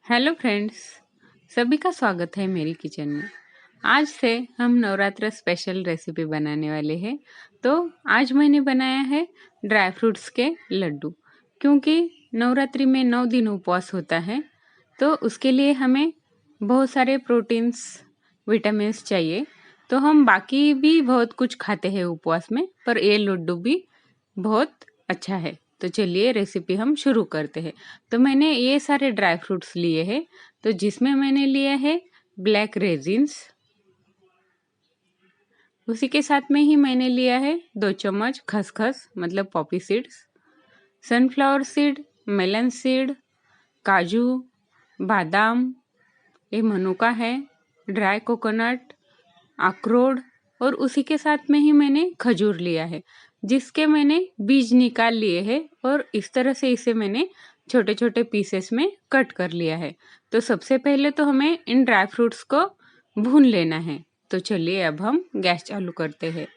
Hello friends, सभी का स्वागत है मेरी किचन में। आज से हम नवरात्र स्पेशल रेसिपी बनाने वाले हैं। तो आज मैंने बनाया है ड्राई फ्रूट्स के लड्डू। क्योंकि नवरात्रि में 9 दिन उपवास होता है, तो उसके लिए हमें बहुत सारे प्रोटीन्स, विटामिन्स चाहिए। तो हम बाकी भी बहुत कुछ खाते हैं उपवास में, पर ये लड्डू भी बहुत अच्छा है। तो चलिए रेसिपी हम शुरू करते हैं। तो मैंने ये सारे ड्राई फ्रूट्स लिए हैं। तो जिसमें मैंने लिया है ब्लैक रेजिन्स, उसी के साथ में ही मैंने लिया है 2 चम्मच खसखस मतलब poppy seeds, sunflower seed, melon seed, काजू, बादाम, ये मनुका है, ड्राई कोकोनट, अखरोट, और उसी के साथ में ही मैंने खजूर लिया है, जिसके मैंने बीज निकाल लिए हैं और इस तरह से इसे मैंने छोटे छोटे पीसेस में कट कर लिया है। तो सबसे पहले तो हमें इन ड्राई फ्रूट्स को भून लेना है। तो चलिए अब हम गैस चालू करते हैं।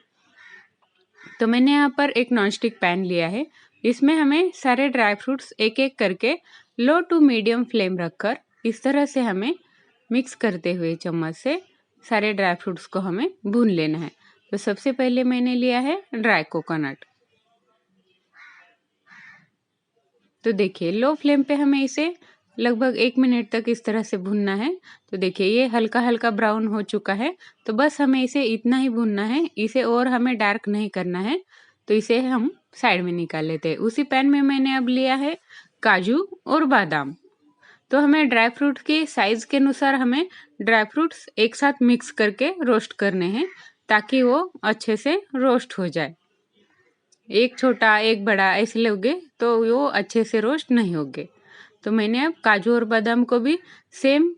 तो मैंने यहाँ पर एक नॉनस्टिक पैन लिया है। इसमें हमें सारे ड्राई फ्रूट्स एक एक करके लो टू मीडियम फ्लेम रखकर इस तरह से हमें मिक्स करते हुए चम्मच से सारे ड्राई फ्रूट्स को हमें भून लेना है। तो सबसे पहले मैंने लिया है ड्राई कोकोनट। तो देखिए लो फ्लेम पे हमें इसे लगभग 1 मिनट तक इस तरह से भूनना है। तो देखिए ये हल्का हल्का ब्राउन हो चुका है। तो बस हमें इसे इतना ही भूनना है, इसे और हमें डार्क नहीं करना है। तो इसे हम साइड में निकाल लेते हैं। उसी पैन में मैंने अब लिया है काजू और बादाम। तो हमें ड्राई फ्रूट के साइज के अनुसार हमें ड्राई फ्रूट्स एक साथ मिक्स करके रोस्ट करने हैं, ताकि वो अच्छे से रोस्ट हो जाए। एक छोटा एक बड़ा ऐसे लोगे तो वो अच्छे से रोस्ट नहीं होंगे। तो मैंने अब काजू और बादाम को भी सेम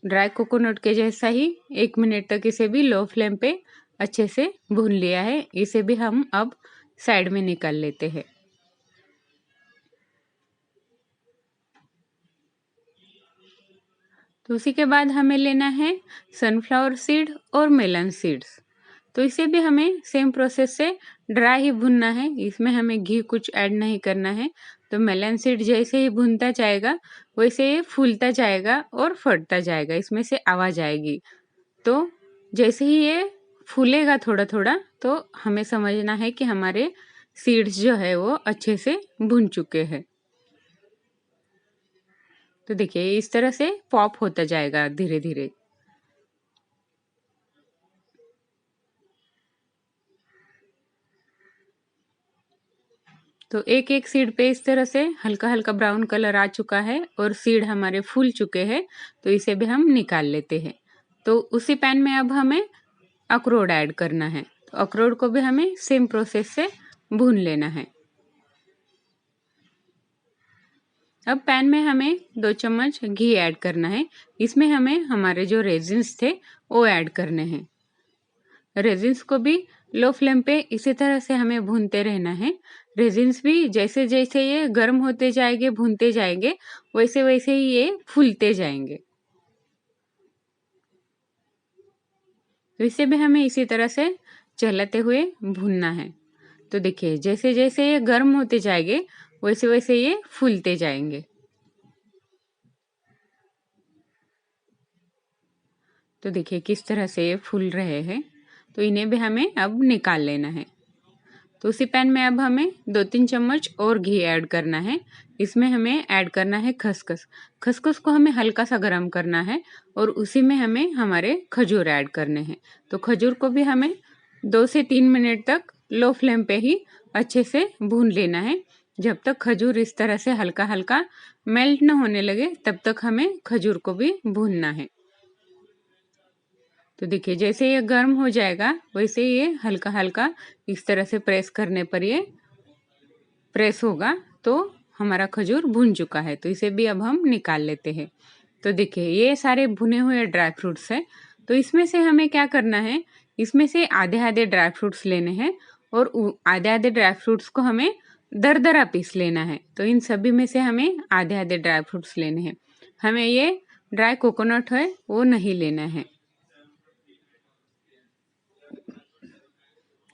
ड्राई कोकोनट के जैसा ही 1 मिनट तक इसे भी लो फ्लेम पे अच्छे से भून लिया है। इसे भी हम अब साइड में निकाल लेते हैं। तो उसी के बाद हमें लेना है सनफ्लावर सीड और मेलन सीड्स। तो इसे भी हमें सेम प्रोसेस से ड्राई ही भुनना है, इसमें हमें घी कुछ ऐड नहीं करना है। तो मेलन सीड जैसे ही भुनता जाएगा वैसे ये फूलता जाएगा और फटता जाएगा, इसमें से आवाज आएगी। तो जैसे ही ये फूलेगा थोड़ा थोड़ा, तो हमें समझना है कि हमारे सीड्स जो है वो अच्छे से भुन चुके हैं। तो देखिए इस तरह से पॉप होता जाएगा धीरे धीरे। तो एक एक सीड पे इस तरह से हल्का हल्का ब्राउन कलर आ चुका है और सीड हमारे फूल चुके हैं। तो इसे भी हम निकाल लेते हैं। तो उसी पैन में अब हमें अखरोट ऐड करना है। तो अखरोट को भी हमें सेम प्रोसेस से भून लेना है। अब पैन में हमें 2 चम्मच घी ऐड करना है। इसमें हमें हमारे जो रेजिन्स थे वो ऐड करने हैं। रेजिन्स को भी लो फ्लेम पे इसी तरह से हमें भूनते रहना है। रेजिन्स भी जैसे जैसे ये गर्म होते जाएंगे, भूनते जाएंगे, वैसे वैसे ही ये फूलते जाएंगे। तो इसे भी हमें इसी तरह से चलाते हुए भूनना है। तो देखिए जैसे जैसे ये गर्म होते जाएंगे वैसे वैसे ये फूलते जाएंगे। तो देखिए किस तरह से ये फूल रहे हैं। तो इन्हें भी हमें अब निकाल लेना है। तो उसी पैन में अब हमें 2-3 चम्मच और घी ऐड करना है। इसमें हमें ऐड करना है खसखस। खसखस को हमें हल्का सा गर्म करना है और उसी में हमें हमारे खजूर ऐड करने हैं। तो खजूर को भी हमें 2 से 3 मिनट तक लो फ्लेम पे ही अच्छे से भून लेना है। जब तक खजूर इस तरह से हल्का हल्का मेल्ट न होने लगे तब तक हमें खजूर को भी भूनना है। तो देखिए जैसे ये गर्म हो जाएगा वैसे ये हल्का हल्का इस तरह से प्रेस करने पर ये प्रेस होगा। तो हमारा खजूर भुन चुका है। तो इसे भी अब हम निकाल लेते हैं। तो देखिए ये सारे भुने हुए ड्राई फ्रूट्स हैं। तो इसमें से हमें क्या करना है, इसमें से आधे आधे ड्राई फ्रूट्स लेने हैं और आधे आधे ड्राई फ्रूट्स को हमें दरदरा पीस लेना है। तो इन सभी में से हमें आधे आधे ड्राई फ्रूट्स लेने हैं। हमें ये ड्राई कोकोनट है वो नहीं लेना है।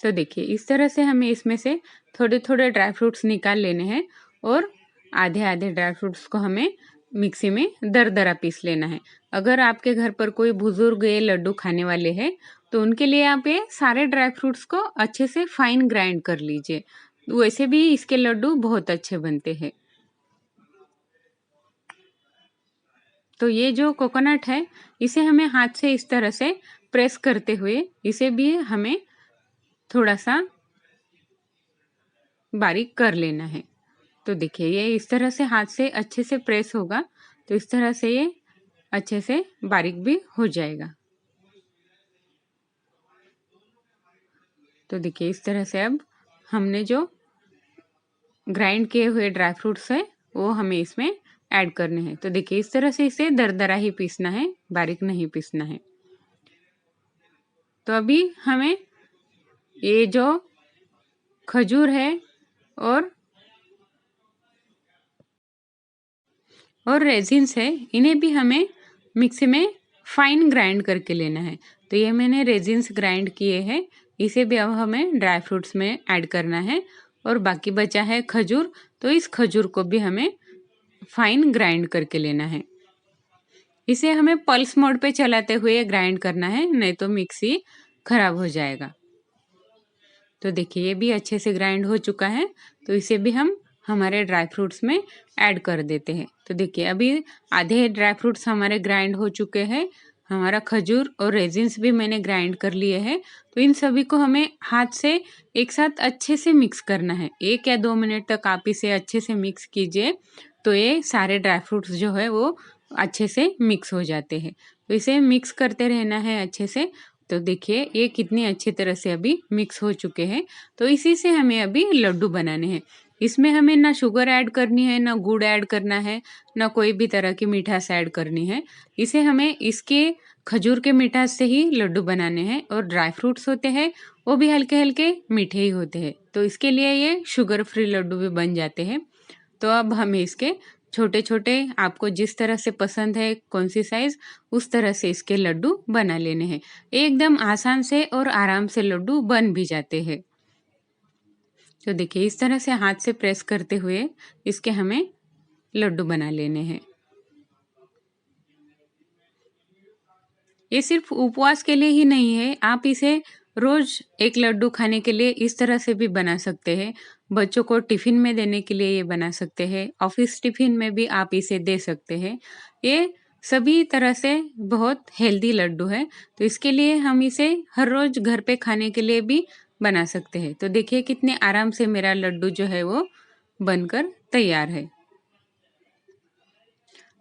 तो देखिए इस तरह से हमें इसमें से थोड़े थोड़े ड्राई फ्रूट्स निकाल लेने हैं और आधे आधे ड्राई फ्रूट्स को हमें मिक्सी में दरदरा पीस लेना है। अगर आपके घर पर कोई बुजुर्ग ये लड्डू खाने वाले हैं तो उनके लिए आप ये सारे ड्राई फ्रूट्स को अच्छे से फाइन ग्राइंड कर लीजिए। वैसे भी इसके लड्डू बहुत अच्छे बनते हैं। तो ये जो कोकोनट है इसे हमें हाथ से इस तरह से प्रेस करते हुए इसे भी हमें थोड़ा सा बारीक कर लेना है। तो देखिए ये इस तरह से हाथ से अच्छे से प्रेस होगा तो इस तरह से ये अच्छे से बारीक भी हो जाएगा। तो देखिए इस तरह से अब हमने जो ग्राइंड किए हुए ड्राई फ्रूट्स है वो हमें इसमें ऐड करने हैं। तो देखिए इस तरह से इसे दरदरा ही पीसना है, बारीक नहीं पीसना है। तो अभी हमें ये जो खजूर है और रेजिन्स है इन्हें भी हमें मिक्सी में फाइन ग्राइंड करके लेना है। तो ये मैंने रेजिन्स ग्राइंड किए हैं, इसे भी अब हमें ड्राई फ्रूट्स में ऐड करना है। और बाकी बचा है खजूर, तो इस खजूर को भी हमें फाइन ग्राइंड करके लेना है। इसे हमें पल्स मोड पे चलाते हुए ग्राइंड करना है, नहीं तो मिक्सी खराब हो जाएगा। तो देखिए ये भी अच्छे से ग्राइंड हो चुका है, तो इसे भी हम हमारे ड्राई फ्रूट्स में ऐड कर देते हैं। तो देखिए अभी आधे ड्राई फ्रूट्स हमारे ग्राइंड हो चुके हैं। हमारा खजूर और रेजिन्स भी मैंने ग्राइंड कर लिए हैं। तो इन सभी को हमें हाथ से एक साथ अच्छे से मिक्स करना है। 1 या 2 मिनट तक आप इसे अच्छे से मिक्स कीजिए, तो ये सारे ड्राई फ्रूट्स जो है वो अच्छे से मिक्स हो जाते हैं। तो इसे मिक्स करते रहना है अच्छे से। तो देखिए ये कितनी अच्छी तरह से अभी मिक्स हो चुके हैं। तो इसी से हमें अभी लड्डू बनाने हैं। इसमें हमें ना शुगर ऐड करनी है, ना गुड़ ऐड करना है, ना कोई भी तरह की मिठास ऐड करनी है। इसे हमें इसके खजूर के मिठास से ही लड्डू बनाने हैं। और ड्राई फ्रूट्स होते हैं वो भी हल्के हल्के मीठे ही होते हैं, तो इसके लिए ये शुगर फ्री लड्डू भी बन जाते हैं। तो अब हमें इसके छोटे छोटे, आपको जिस तरह से पसंद है कौन सी साइज, उस तरह से इसके लड्डू बना लेने हैं। एकदम आसान से और आराम से लड्डू बन भी जाते हैं। तो देखिए इस तरह से हाथ से प्रेस करते हुए इसके हमें लड्डू बना लेने हैं। ये सिर्फ उपवास के लिए ही नहीं है, आप इसे रोज एक लड्डू खाने के लिए इस तरह से भी बना सकते हैं। बच्चों को टिफिन में देने के लिए ये बना सकते हैं, ऑफिस टिफिन में भी आप इसे दे सकते हैं। ये सभी तरह से बहुत हेल्दी लड्डू है, तो इसके लिए हम इसे हर रोज घर पे खाने के लिए भी बना सकते हैं। तो देखिए कितने आराम से मेरा लड्डू जो है वो बनकर तैयार है।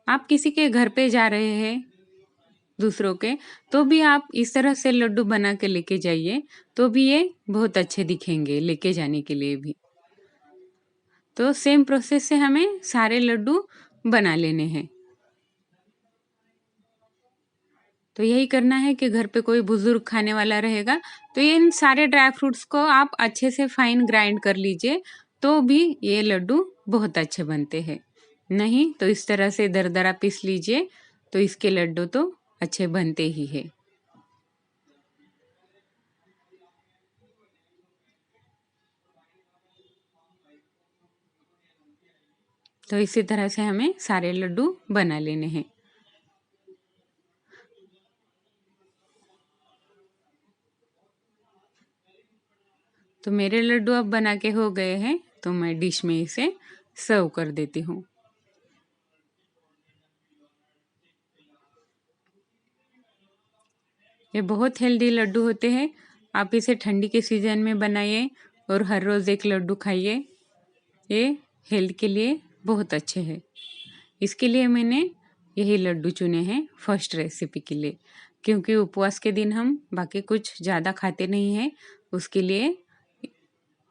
आप किसी के घर पे जा रहे हैं दूसरों के, तो भी आप इस तरह से लड्डू बना के लेके जाइए, तो भी ये बहुत अच्छे दिखेंगे लेके जाने के लिए भी। तो सेम प्रोसेस से हमें सारे लड्डू बना लेने हैं। तो यही करना है कि घर पे कोई बुजुर्ग खाने वाला रहेगा तो ये इन सारे ड्राई फ्रूट्स को आप अच्छे से फाइन ग्राइंड कर लीजिए, तो भी ये लड्डू बहुत अच्छे बनते हैं। नहीं तो इस तरह से दरदरा पीस लीजिए, तो इसके लड्डू तो अच्छे बनते ही है। तो इसी तरह से हमें सारे लड्डू बना लेने हैं। तो मेरे लड्डू अब बना के हो गए हैं, तो मैं डिश में इसे सर्व कर देती हूँ। ये बहुत हेल्दी लड्डू होते हैं। आप इसे ठंडी के सीजन में बनाइए और हर रोज़ एक लड्डू खाइए। ये हेल्थ के लिए बहुत अच्छे हैं। इसके लिए मैंने यही लड्डू चुने हैं फर्स्ट रेसिपी के लिए, क्योंकि उपवास के दिन हम बाकी कुछ ज़्यादा खाते नहीं हैं। उसके लिए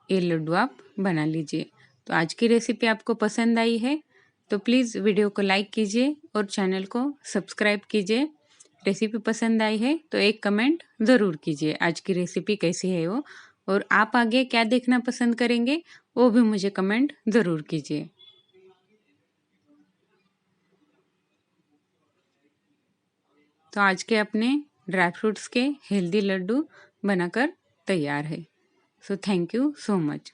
ये लड्डू आप बना लीजिए। तो आज की रेसिपी आपको पसंद आई है तो प्लीज़ वीडियो को लाइक कीजिए और चैनल को सब्सक्राइब कीजिए। रेसिपी पसंद आई है तो एक कमेंट ज़रूर कीजिए आज की रेसिपी कैसी है वो, और आप आगे क्या देखना पसंद करेंगे वो भी मुझे कमेंट ज़रूर कीजिए। तो आज के अपने ड्राई फ्रूट्स के हेल्दी लड्डू बनाकर तैयार है। So thank you so much.